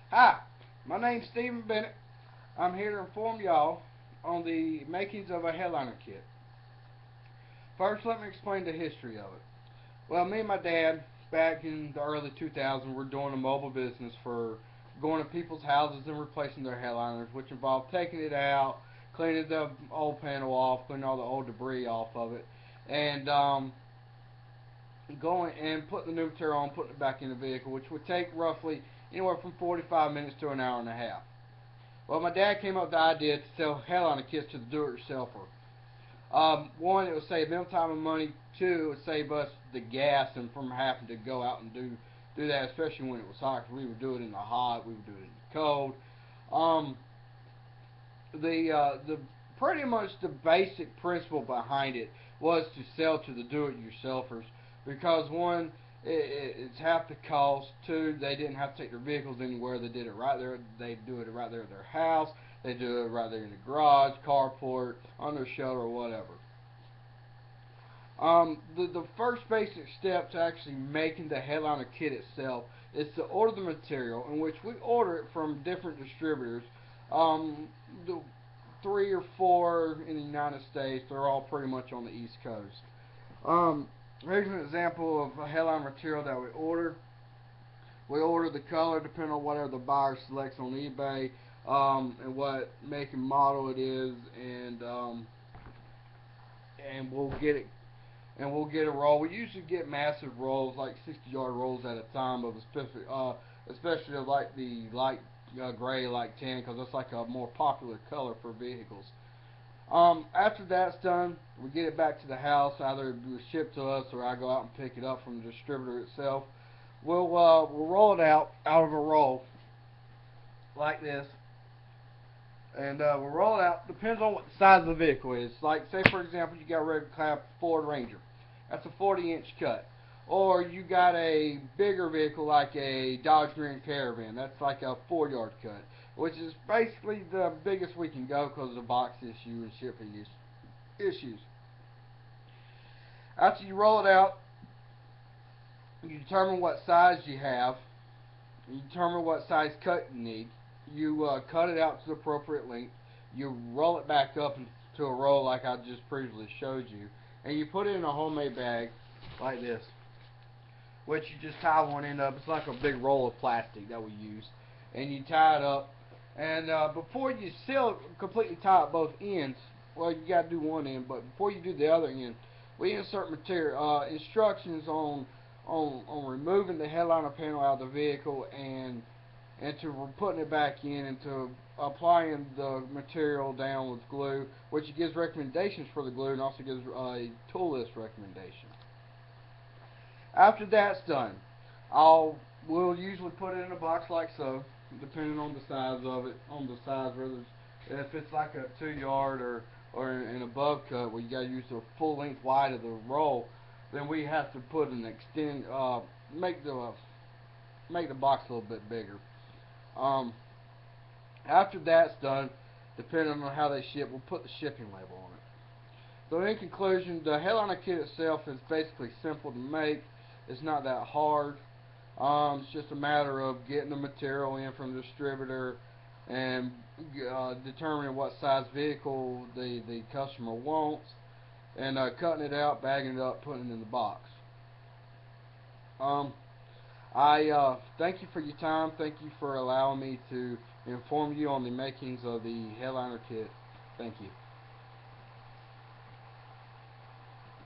Hi, my name's Stephen Bennett. I'm here to inform y'all on the makings of a headliner kit. First, let me explain the history of it. Well, me and my dad, back in the early 2000s, were doing a mobile business for going to people's houses and replacing their headliners, which involved taking it out, cleaning the old panel off, cleaning all the old debris off of it, and going and putting the new material on, putting it back in the vehicle, which would take roughly anywhere from 45 minutes to an hour and a half. Well, my dad came up with the idea to sell headliner kits to the do-it-yourselfer. One, it would save them time and money. Two, it would save us the gas and from having to go out and do that, especially when it was hot. We would do it in the hot, we would do it in the cold. Um, the pretty much the basic principle behind it was to sell to the do-it-yourselfers because one, it's half the cost. Two, they didn't have to take their vehicles anywhere. They did it right there. They do it right there at their house. They do it right there in the garage, carport, on their shelter, or whatever. The first basic step to actually making the headliner kit itself is to order the material, in which we order it from different distributors. The 3 or 4 in the United States. They're all pretty much on the East Coast. Here's an example of a headline material that we order. We order the color depending on whatever the buyer selects on eBay, and what make and model it is, and we'll get a roll. We usually get massive rolls, like 60-yard rolls at a time, of especially like the light gray, like tan, because that's like a more popular color for vehicles. After that's done, we get it back to the house. Either it was shipped to us, or I go out and pick it up from the distributor itself. We'll roll it out of a roll like this, and we'll roll it out. Depends on what the size of the vehicle is. Like, say for example, you got a red cab Ford Ranger. That's a 40-inch cut. Or you got a bigger vehicle like a Dodge Grand Caravan. That's like a 4-yard cut, which is basically the biggest we can go because of the box issue and shipping issues. After you roll it out, you determine what size you have. You determine what size cut you need. You cut it out to the appropriate length. You roll it back up into a roll like I just previously showed you, and you put it in a homemade bag like this, which you just tie one end up. It's like a big roll of plastic that we use, and you tie it up. And before you seal it, completely tie up both ends. Well, you got to do one end, but before you do the other end, we insert material instructions on removing the headliner panel out of the vehicle, and to putting it back in, and to applying the material down with glue, which gives recommendations for the glue, and also gives a tool list recommendation. After that's done, we'll usually put it in a box like so, depending on the size of it, whether if it's like a 2-yard or an above cut where you got to use the full length wide of the roll, then we have to put an make the box a little bit bigger. Um, After that's done, depending on how they ship, we'll put the shipping label on it. So in conclusion, the headliner kit itself is basically simple to make. It's not that hard. It's just a matter of getting the material in from the distributor, and determining what size vehicle the customer wants, and cutting it out, bagging it up, putting it in the box. I thank you for your time. Thank you for allowing me to inform you on the makings of the headliner kit. Thank you.